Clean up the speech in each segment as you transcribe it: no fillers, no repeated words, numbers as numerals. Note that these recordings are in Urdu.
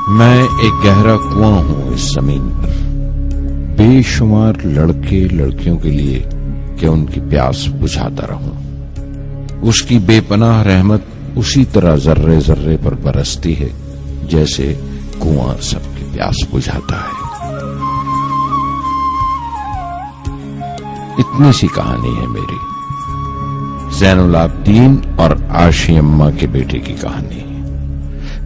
میں ایک گہرا کنواں ہوں اس زمین پر، بے شمار لڑکے لڑکیوں کے لیے کہ ان کی پیاس بجھاتا رہوں۔ اس کی بے پناہ رحمت اسی طرح ذرے ذرے پر برستی ہے جیسے کنواں سب کی پیاس بجھاتا ہے۔ اتنی سی کہانی ہے میری، زین العابدین اور عاشی اماں کے بیٹے کی کہانی،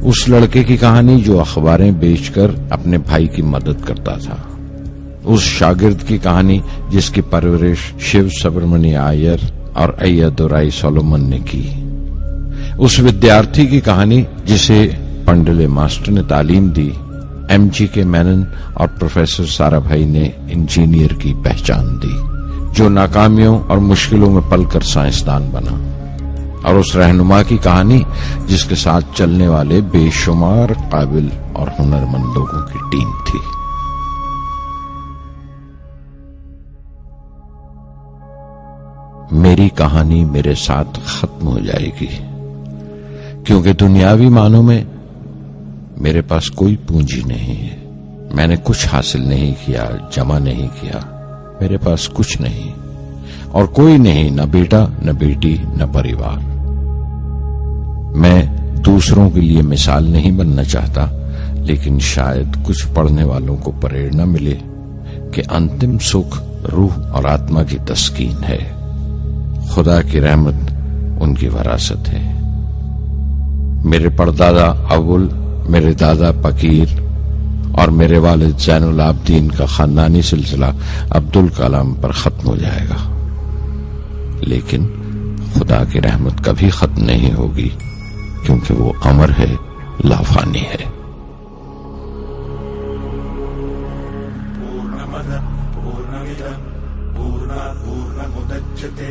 اس لڑکے کی کہانی جو اخباریں بیچ کر اپنے بھائی کی مدد کرتا تھا، اس شاگرد کی کہانی جس کی پرورش شیو سبرمنی آئیر اور ایادورائی سولومن نے کی، اس ودیارتھی کی کہانی جسے پنڈلے ماسٹر نے تعلیم دی، ایم جی کے مینن اور پروفیسر سارا بھائی نے انجینئر کی پہچان دی، جو ناکامیوں اور مشکلوں میں پل کر سائنسدان بنا، اور اس رہنما کی کہانی جس کے ساتھ چلنے والے بے شمار قابل اور ہنرمند لوگوں کی ٹیم تھی۔ میری کہانی میرے ساتھ ختم ہو جائے گی، کیونکہ دنیاوی معنوں میں میرے پاس کوئی پونجی نہیں ہے، میں نے کچھ حاصل نہیں کیا، جمع نہیں کیا، میرے پاس کچھ نہیں اور کوئی نہیں، نہ بیٹا نہ بیٹی نہ پریوار۔ میں دوسروں کے لیے مثال نہیں بننا چاہتا، لیکن شاید کچھ پڑھنے والوں کو پریرنا ملے کہ انتم سکھ روح اور آتما کی تسکین ہے، خدا کی رحمت ان کی وراثت ہے۔ میرے پردادا اول، میرے دادا پکیر اور میرے والد زین العابدین کا خاندانی سلسلہ عبدالکلام پر ختم ہو جائے گا، لیکن خدا کی رحمت کبھی ختم نہیں ہوگی، کیونکہ وہ امر ہے، لافانی ہے۔ پورنمدః پورنمدః پورنات پورنمدچتے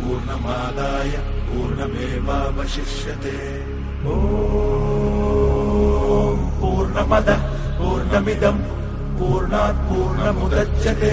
پورنماداయ پورنمیواوششیتے۔ پورنمدః پورنمدم پورنات پورنمدچتے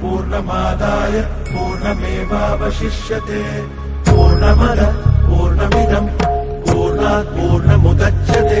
پورنماداయ پورنمیواوششیتے۔ پورنمدః پورنمدم پورنات پورنمدچتے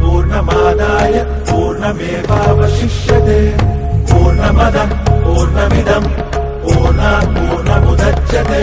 پورنماداయ پورنمیواوششیتے۔ پورنمدః پورنمدم پورنات پورنمدچتے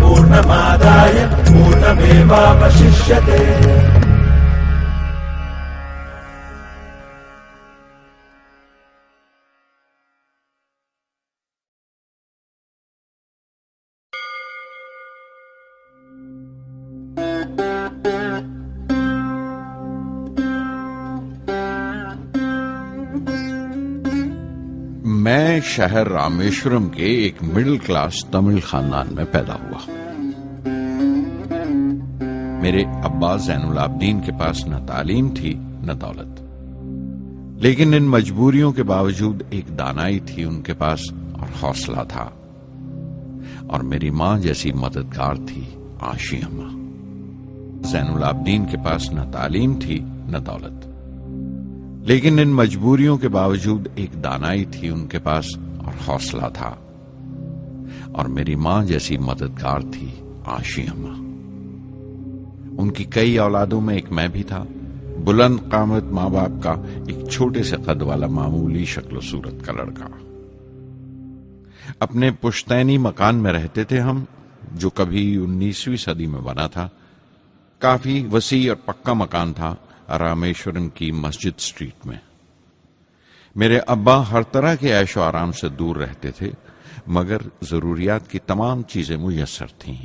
پورنماداయ پورنمیواوششیتے۔ میں شہر رامیشورم کے ایک مڈل کلاس تمل خاندان میں پیدا ہوا۔ میرے ابا زین العابدین کے پاس نہ تعلیم تھی نہ دولت، لیکن ان مجبوریوں کے باوجود ایک دانائی تھی ان کے پاس اور حوصلہ تھا، اور میری ماں جیسی مددگار تھی عاشی اماں۔ زین العابدین کے پاس نہ تعلیم تھی نہ دولت، لیکن ان مجبوریوں کے باوجود ایک دانائی تھی ان کے پاس اور حوصلہ تھا، اور میری ماں جیسی مددگار تھی عاشی اماں۔ ان کی کئی اولادوں میں ایک میں بھی تھا، بلند قامت ماں باپ کا ایک چھوٹے سے قد والا معمولی شکل و صورت کا لڑکا۔ اپنے پشتینی مکان میں رہتے تھے ہم، جو کبھی 19ویں صدی میں بنا تھا۔ کافی وسیع اور پکا مکان تھا رامیشورم کی مسجد اسٹریٹ میں۔ میرے ابا ہر طرح کے عیش و آرام سے دور رہتے تھے، مگر ضروریات کی تمام چیزیں میسر تھیں۔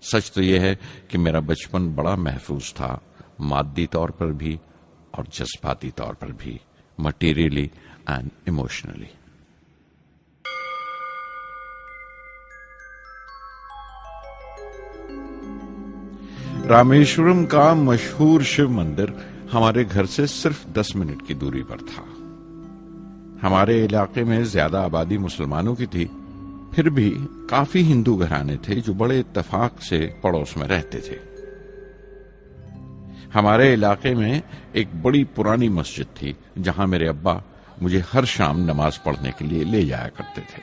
سچ تو یہ ہے کہ میرا بچپن بڑا محفوظ تھا، مادی طور پر بھی اور جذباتی طور پر بھی، مٹیریلی اینڈ ایموشنلی۔ رامیشورم کا مشہور شیو مندر ہمارے گھر سے صرف 10 منٹ کی دوری پر تھا۔ ہمارے علاقے میں زیادہ آبادی مسلمانوں کی تھی، پھر بھی کافی ہندو گھرانے تھے جو بڑے اتفاق سے پڑوس میں رہتے تھے۔ ہمارے علاقے میں ایک بڑی پرانی مسجد تھی جہاں میرے ابا مجھے ہر شام نماز پڑھنے کے لیے لے جایا کرتے تھے۔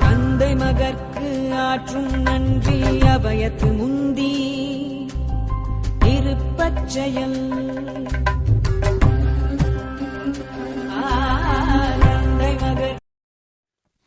தந்தை மகற்கு ஆற்றும் நன்றி அபயத்து முந்தி இருப்பச் செயல்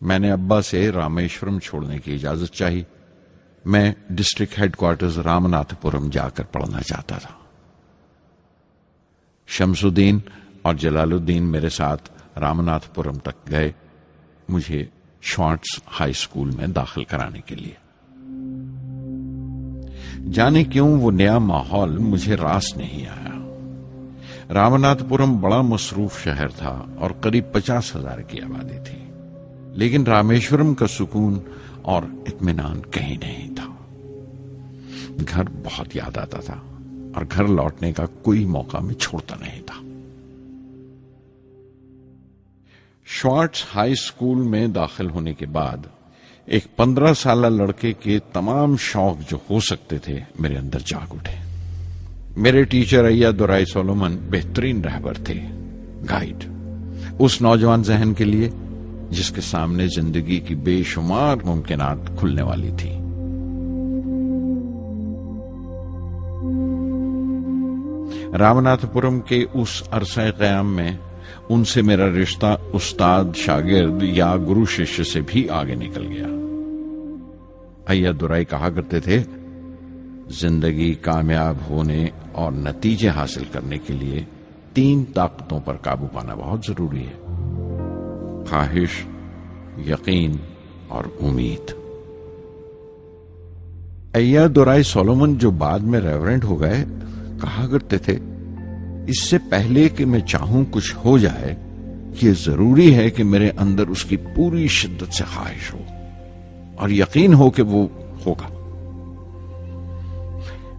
میں نے ابا سے رامیشورم چھوڑنے کی اجازت چاہی. میں ڈسٹرکٹ ہیڈ کوارٹرز رامناتھ پورم جا کر پڑھنا چاہتا تھا. شمس الدین اور جلال الدین میرے ساتھ رامناتھ پورم تک گئے مجھے شوارٹز ہائی اسکول میں داخل کرانے کے لیے. جانے کیوں وہ نیا ماحول مجھے راس نہیں آیا. رامناتھ پورم بڑا مصروف شہر تھا اور قریب 50,000 کی آبادی تھی، لیکن رامیشورم کا سکون اور اطمینان کہیں نہیں تھا. گھر بہت یاد آتا تھا اور گھر لوٹنے کا کوئی موقع میں چھوڑتا نہیں تھا. شوارٹز ہائی اسکول میں داخل ہونے کے بعد ایک 15 سالہ لڑکے کے تمام شوق جو ہو سکتے تھے میرے اندر جاگ اٹھے. میرے ٹیچر ایا دورائی سولومن بہترین رہبر تھے، گائیڈ، اس نوجوان ذہن کے لیے جس کے سامنے زندگی کی بے شمار ممکنات کھلنے والی تھی. رامناتھ پورم کے اس عرصہ قیام میں ان سے میرا رشتہ استاد شاگرد یا گرو شیشیہ سے بھی آگے نکل گیا. ایا دورائی کہا کرتے تھے، زندگی کامیاب ہونے اور نتیجے حاصل کرنے کے لیے 3 طاقتوں پر قابو پانا بہت ضروری ہے: خواہش، یقین اور امید. ایا دورائی سولومن جو بعد میں ریورنٹ ہو گئے کہا کرتے تھے، اس سے پہلے کہ میں چاہوں کچھ ہو جائے یہ ضروری ہے کہ میرے اندر اس کی پوری شدت سے خواہش ہو اور یقین ہو کہ وہ ہوگا.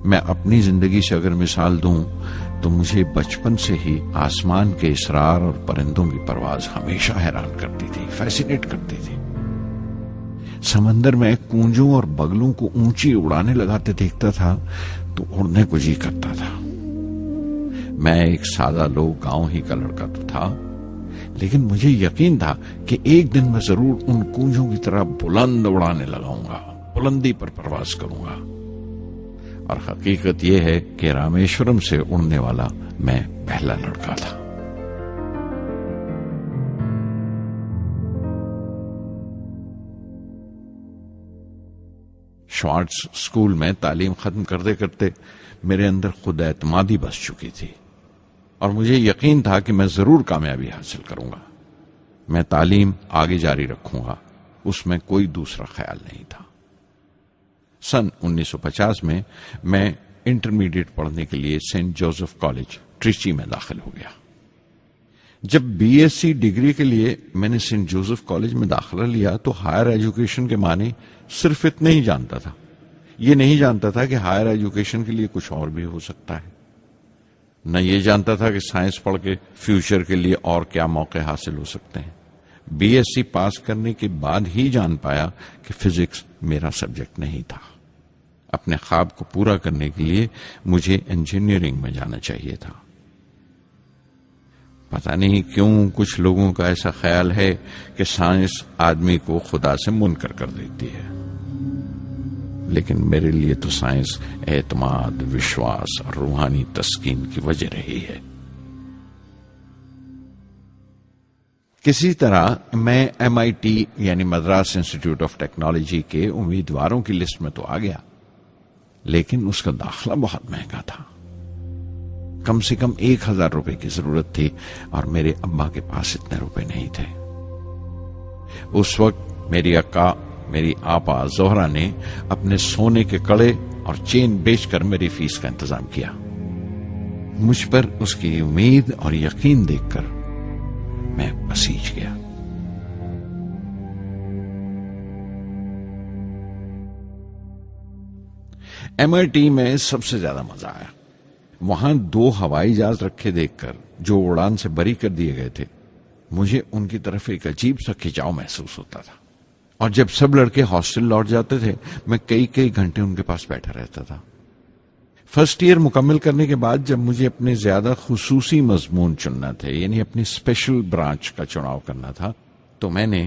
میں اپنی زندگی سے اگر مثال دوں تو مجھے بچپن سے ہی آسمان کے اسرار اور پرندوں کی پرواز ہمیشہ حیران کرتی تھی، فیسینیٹ کرتی تھی. سمندر میں کونجوں اور بگلوں کو اونچی اڑانے لگاتے دیکھتا تھا تو اڑنے کو جی کرتا تھا. میں ایک سادہ لوگ گاؤں ہی کا لڑکا تو تھا، لیکن مجھے یقین تھا کہ ایک دن میں ضرور ان کونجوں کی طرح بلند اڑانے لگاؤں گا، بلندی پر پرواز کروں گا. اور حقیقت یہ ہے کہ رامیشورم سے اڑنے والا میں پہلا لڑکا تھا. شوارٹز اسکول میں تعلیم ختم کرتے کرتے میرے اندر خود اعتمادی بس چکی تھی اور مجھے یقین تھا کہ میں ضرور کامیابی حاصل کروں گا. میں تعلیم آگے جاری رکھوں گا، اس میں کوئی دوسرا خیال نہیں تھا. سن 1950 میں انٹرمیڈیٹ پڑھنے کے لیے سینٹ جوزف کالج ٹریچی میں داخل ہو گیا. جب بی ایس سی ڈگری کے لیے میں نے سینٹ جوزف کالج میں داخلہ لیا تو ہائر ایجوکیشن کے معنی صرف اتنے ہی جانتا تھا. یہ نہیں جانتا تھا کہ ہائر ایجوکیشن کے لیے کچھ اور بھی ہو سکتا ہے. نہ یہ جانتا تھا کہ سائنس پڑھ کے فیوچر کے لیے اور کیا موقع حاصل ہو سکتے ہیں. بی ایس سی پاس کرنے کے بعد ہی جان پایا کہ فزکس میرا سبجیکٹ نہیں تھا. اپنے خواب کو پورا کرنے کے لیے مجھے انجینئرنگ میں جانا چاہیے تھا. پتہ نہیں کیوں کچھ لوگوں کا ایسا خیال ہے کہ سائنس آدمی کو خدا سے منکر کر دیتی ہے، لیکن میرے لیے تو سائنس اعتماد، وشواس اور روحانی تسکین کی وجہ رہی ہے. کسی طرح میں MIT یعنی مدراس انسٹیٹیوٹ آف ٹیکنالوجی کے امیدواروں کی لسٹ میں تو آ گیا، لیکن اس کا داخلہ بہت مہنگا تھا. کم سے کم 1,000 روپے کی ضرورت تھی اور میرے ابا کے پاس اتنے روپے نہیں تھے. اس وقت میری اکا، میری آپا زہرا نے اپنے سونے کے کڑے اور چین بیچ کر میری فیس کا انتظام کیا. مجھ پر اس کی امید اور یقین دیکھ کر میں بسیج گیا. MIT میں سب سے زیادہ مزہ آیا. وہاں 2 ہوائی جہاز رکھے دیکھ کر جو اڑان سے بری کر دیے گئے تھے، مجھے ان کی طرف ایک عجیب سا کھچاؤ محسوس ہوتا تھا. اور جب سب لڑکے ہاسٹل لوٹ جاتے تھے میں کئی گھنٹے ان کے پاس بیٹھا رہتا تھا. فرسٹ ایئر مکمل کرنے کے بعد جب مجھے اپنے زیادہ خصوصی مضمون چننا تھے، یعنی اپنی اسپیشل برانچ کا چناؤ کرنا تھا، تو میں نے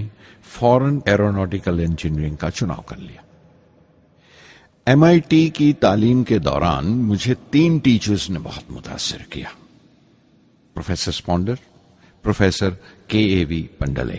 فورن ایروناٹیکل انجینئرنگ کا چناؤ کر لیا. MIT کی تعلیم کے دوران مجھے 3 ٹیچرز نے بہت متاثر کیا: پروفیسر اسپونڈر، پروفیسر KAV پنڈلے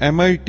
MIT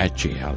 HAL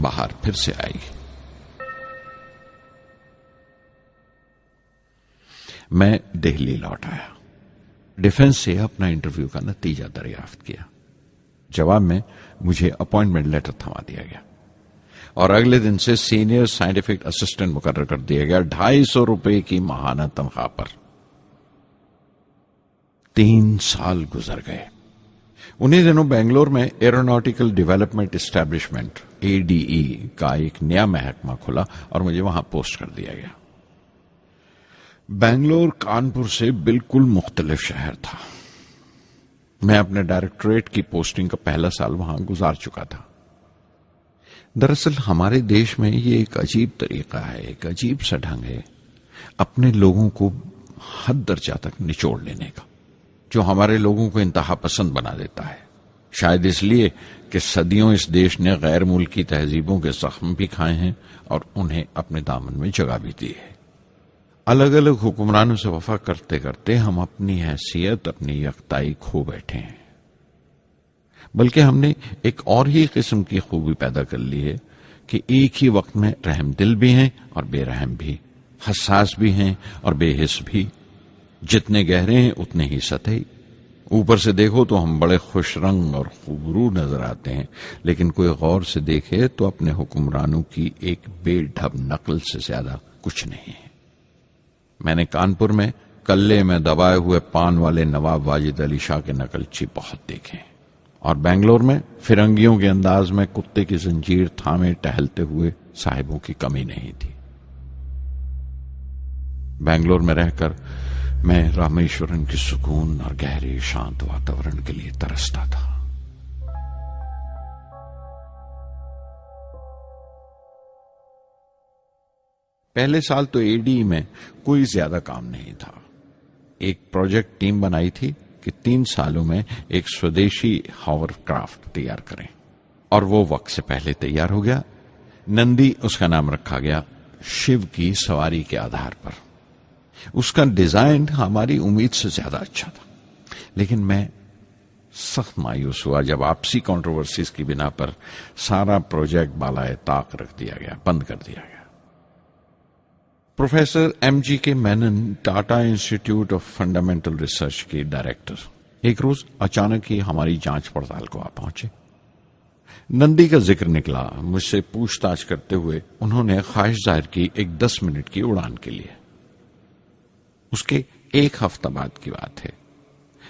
بہار پھر سے آئے گی۔ میں دہلی لوٹ آیا، ڈیفنس سے اپنا انٹرویو کا نتیجہ دریافت کیا۔ جواب میں مجھے اپوائنٹمنٹ لیٹر تھما دیا گیا اور اگلے دن سے سینئر سائنٹیفک اسسٹنٹ مقرر کر دیا گیا 250 روپے کی ماہانہ تنخواہ پر۔ 3 سال گزر گئے۔ انہیں دنوں بنگلور میں ایروناٹیکل ڈیولپمنٹ اسٹیبلشمنٹ ADE کا ایک نیا محکمہ کھلا اور مجھے وہاں پوسٹ کر دیا گیا۔ بنگلور کانپور سے بالکل مختلف شہر تھا۔ میں اپنے ڈائریکٹوریٹ کی پوسٹنگ کا پہلا سال وہاں گزار چکا تھا۔ دراصل ہمارے دیش میں یہ ایک عجیب طریقہ ہے، ایک عجیب سا ڈھنگ ہے اپنے لوگوں کو حد درجہ تک نچوڑ لینے کا، جو ہمارے لوگوں کو انتہا پسند بنا دیتا ہے۔ شاید اس لیے کہ صدیوں اس دیش نے غیر ملکی تہذیبوں کے زخم بھی کھائے ہیں اور انہیں اپنے دامن میں جگہ بھی دی ہے۔ الگ الگ حکمرانوں سے وفا کرتے کرتے ہم اپنی حیثیت، اپنی یکتائی کھو بیٹھے ہیں، بلکہ ہم نے ایک اور ہی قسم کی خوبی پیدا کر لی ہے کہ ایک ہی وقت میں رحم دل بھی ہیں اور بے رحم بھی، حساس بھی ہیں اور بے حس بھی، جتنے گہرے ہیں اتنے ہی سطحی۔ اوپر سے دیکھو تو ہم بڑے خوش رنگ اور خوبرو نظر آتے ہیں، لیکن کوئی غور سے دیکھے تو اپنے حکمرانوں کی ایک بے ڈھب نقل سے زیادہ کچھ نہیں ہے۔ میں نے کانپور میں کلے میں دبائے ہوئے پان والے نواب واجد علی شاہ کے نقلچی بہت دیکھے ہیں، اور بنگلور میں فرنگیوں کے انداز میں کتے کی زنجیر تھامے ٹہلتے ہوئے صاحبوں کی کمی نہیں تھی۔ بنگلور میں رہ کر میں رامیشورم کی سکون اور گہرے شانت واتاورن کے لیے ترستا تھا۔ پہلے سال تو ADE میں کوئی زیادہ کام نہیں تھا۔ ایک پروجیکٹ ٹیم بنائی تھی کہ 3 سالوں میں ایک سودیشی ہاور کرافٹ تیار کریں، اور وہ وقت سے پہلے تیار ہو گیا۔ نندی اس کا نام رکھا گیا، شیو کی سواری کے آدھار پر۔ اس کا ڈیزائن ہماری امید سے زیادہ اچھا تھا، لیکن میں سخت مایوس ہوا جب آپسی کنٹروورسیز کی بنا پر سارا پروجیکٹ بالائے طاق رکھ دیا گیا، بند کر دیا گیا۔ Professor MGK Menon, Tata institute of fundamental research کے ڈائریکٹر، ایک روز اچانک ہی ہماری جانچ پڑتال کو آ پہنچے۔ نندی کا ذکر نکلا، مجھ سے پوچھ تاچھ کرتے ہوئے انہوں نے خواہش ظاہر کی ایک 10 منٹ کی اڑان کے لیے۔ اس کے 1 ہفتہ بعد کی بات ہے،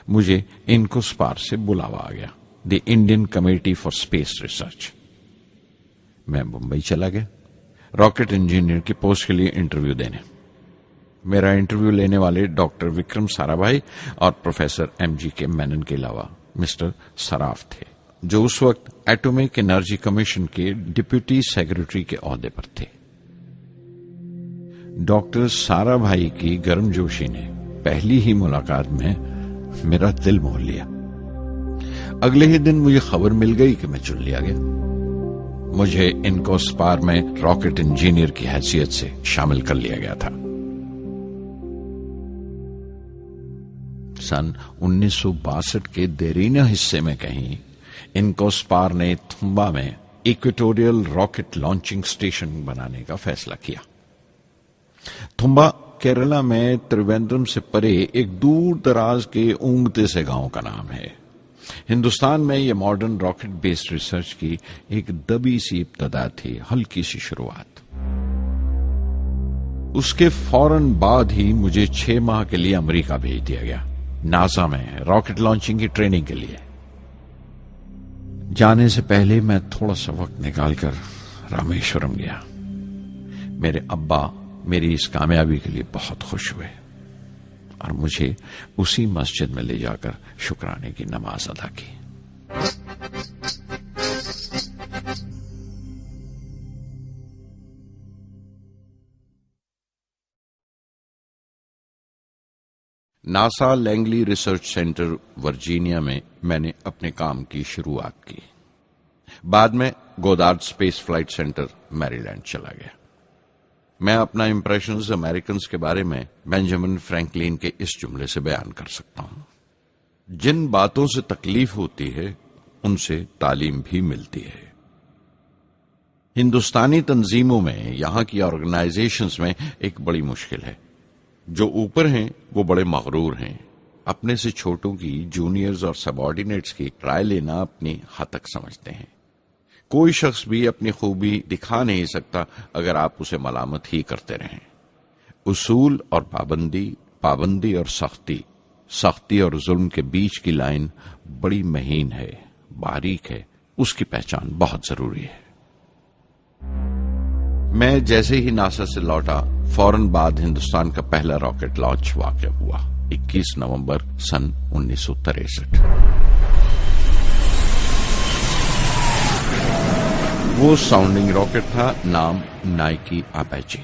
مجھے انکوسپار سے بلاوا آ گیا، the Indian committee for space research. میں بمبئی چلا گیا راکٹ انجینئر کی پوسٹ کے لیے انٹرویو دینے۔ میرا انٹرویو لینے والے ڈاکٹر وکرم سارا بھائی اور پروفیسر MGK مینن کے علاوہ مسٹر سراف تھے، جو اس وقت ایٹمک انرجی کمیشن کے ڈپٹی سیکرٹری کے عہدے پر تھے۔ ڈاکٹر سارا بھائی کی گرم جوشی نے پہلی ہی ملاقات میں میرا دل موہ لیا۔ اگلے ہی دن مجھے خبر مل گئی کہ میں چن لیا گیا۔ مجھے انکوسپار میں راکٹ انجینئر کی حیثیت سے شامل کر لیا گیا تھا۔ سن 1962 کے دیرینہ حصے میں کہیں انکوسپار نے تھمبا میں ایکویٹوریل راکٹ لانچنگ اسٹیشن بنانے کا فیصلہ کیا۔ تھمبا کیرلا میں تریویندرم سے پرے ایک دور دراز کے اونگتے سے گاؤں کا نام ہے۔ ہندوستان میں یہ ماڈرن راکٹ بیسڈ ریسرچ کی ایک دبی سی ابتدا تھی، ہلکی سی شروعات۔ اس کے فوراً بعد ہی مجھے 6 ماہ کے لیے امریکہ بھیج دیا گیا، ناسا میں راکٹ لانچنگ کی ٹریننگ کے لیے۔ جانے سے پہلے میں تھوڑا سا وقت نکال کر رامیشورم گیا۔ میرے ابا میری اس کامیابی کے لیے بہت خوش ہوئے اور مجھے اسی مسجد میں لے جا کر شکرانے کی نماز ادا کی۔ NASA Langley research centre Virginia میں نے اپنے کام کی شروعات کی۔ بعد میں گودارڈ اسپیس فلائٹ سینٹر میری لینڈ چلا گیا۔ میں اپنا امپریشنز امریکنز کے بارے میں بینجامن فرینکلن کے اس جملے سے بیان کر سکتا ہوں: جن باتوں سے تکلیف ہوتی ہے ان سے تعلیم بھی ملتی ہے۔ ہندوستانی تنظیموں میں، یہاں کی آرگنائزیشنز میں ایک بڑی مشکل ہے. جو اوپر ہیں وہ بڑے مغرور ہیں، اپنے سے چھوٹوں کی، جونیئرز اور سب آرڈینیٹس کی رائے لینا اپنی حد تک سمجھتے ہیں. کوئی شخص بھی اپنی خوبی دکھا نہیں سکتا اگر آپ اسے ملامت ہی کرتے رہیں. اصول اور پابندی اور سختی اور ظلم کے بیچ کی لائن بڑی مہین ہے، باریک ہے، اس کی پہچان بہت ضروری ہے. میں جیسے ہی ناسا سے لوٹا، فوراً بعد ہندوستان کا پہلا راکٹ لانچ واقع ہوا 21 نومبر سن 1963. وہ ساؤنڈنگ راکٹ تھا، نام نائکی اپیچی.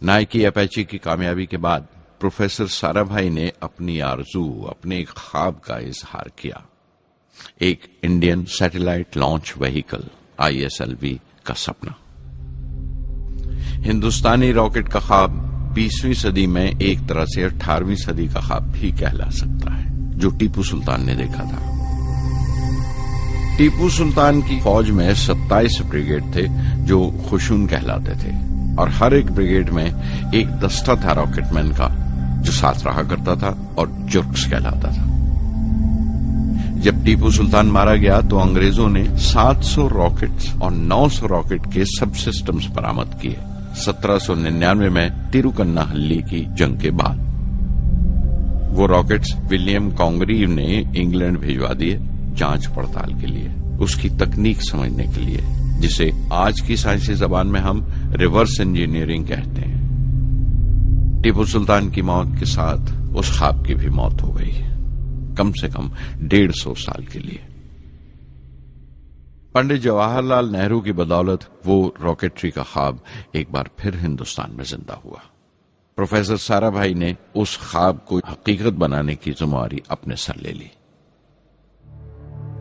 نائکی اپیچی کی کامیابی کے بعد پروفیسر سارا بھائی نے اپنی آرزو، اپنے ایک خواب کا اظہار کیا، ایک Indian satellite launch vehicle ISLV کا سپنا. ہندوستانی راکٹ کا خواب 20ویں صدی میں ایک طرح سے 18ویں صدی کا خواب بھی کہلا سکتا ہے، جو ٹیپو سلطان نے دیکھا تھا. ٹیپو سلطان کی فوج میں 27 بریگیڈ تھے جو خشون کہلاتے تھے، اور ہر ایک بریگیڈ میں ایک دستہ تھا راکٹ مین کا جو ساتھ رہا کرتا تھا اور جرکس کہلاتا تھا. جب ٹیپو سلطان مارا گیا تو انگریزوں نے 700 راکٹس اور 900 راکٹ کے سب سسٹمز برآمد کیے 1799 میں تیروکناہلی کی جنگ کے بعد. وہ راکٹس ولیم کانگریو نے انگلینڈ بھیجوا دیے جانچ پڑتال کے لیے، اس کی تکنیک سمجھنے کے لیے، جسے آج کی سائنسی زبان میں ہم ریورس انجینئرنگ کہتے ہیں. ٹیپو سلطان کی موت کے ساتھ اس خواب کی بھی موت ہو گئی، کم سے کم 150 سال کے لیے. پنڈت جواہر لال نہرو کی بدولت وہ راکٹری کا خواب ایک بار پھر ہندوستان میں زندہ ہوا. پروفیسر سارا بھائی نے اس خواب کو حقیقت بنانے کی ذمہ داری اپنے سر لے لی.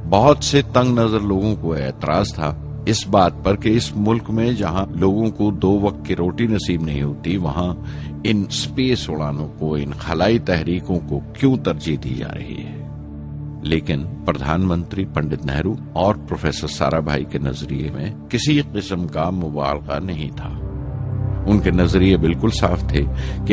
بہت سے تنگ نظر لوگوں کو اعتراض تھا اس بات پر کہ اس ملک میں جہاں لوگوں کو 2 وقت کی روٹی نصیب نہیں ہوتی، وہاں ان سپیس اڑانوں کو، ان خلائی تحریکوں کو کیوں ترجیح دی جا رہی ہے. لیکن پردھان منتری پنڈت نہرو اور پروفیسر سارا بھائی کے نظریے میں کسی قسم کا مبالغہ نہیں تھا. ان کے نظریے بالکل صاف تھے کہ